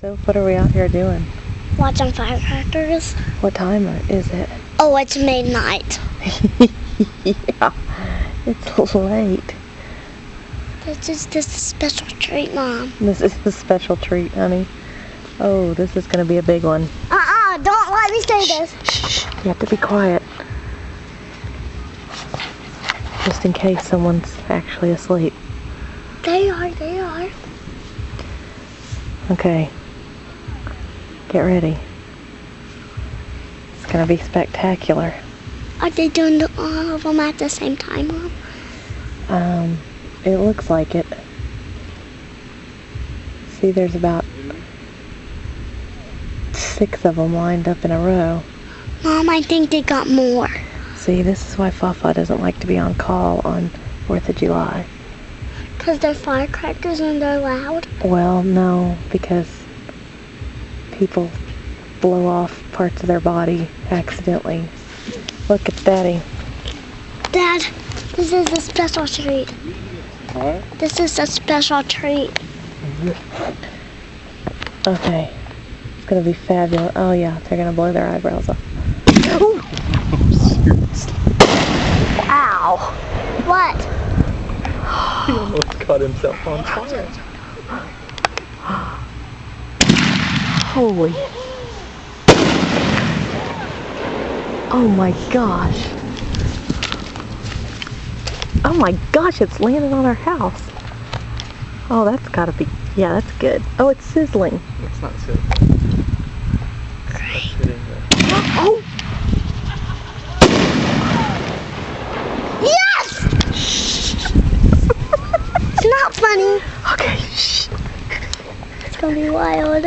So what are we out here doing? Watching firecrackers. What time is it? Oh, it's midnight. Yeah, it's late. This is just a special treat, Mom. This is a special treat, honey. Oh, this is going to be a big one. Don't let me say this. Shh, you have to be quiet. Just in case someone's actually asleep. They are. Okay. Get ready. It's going to be spectacular. Are they doing all of them at the same time, Mom? It looks like it. See, there's about 6 of them lined up in a row. Mom, I think they got more. See, this is why Fafa doesn't like to be on call on 4th of July. Because they're firecrackers and they're loud? Well, no, because people blow off parts of their body accidentally. Look, it's Daddy. Dad, this is a special treat. What? This is a special treat. Okay. It's going to be fabulous. Oh, yeah, they're going to blow their eyebrows off. Ow! What? He almost caught himself on fire. Holy. Oh my gosh. Oh my gosh, it's landed on our house. Oh, that's gotta be, yeah, that's good. Oh, it's sizzling. It's not sick. Great. Oh! Yes! It's not funny. Okay, shh. It's gonna be wild.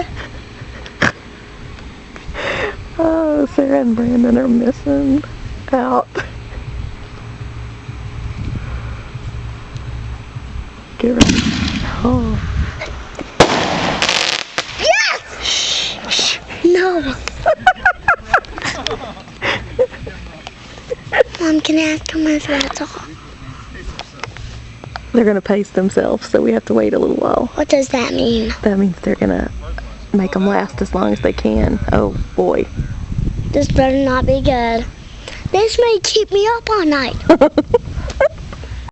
Oh, Sarah and Brandon are missing out. Get ready. Oh. Yes! No. Mom, can I ask how much that's all? They're gonna pace themselves, so we have to wait a little while. What does that mean? That means they're gonna make them last as long as they can. Oh boy. This better not be good. This may keep me up all night.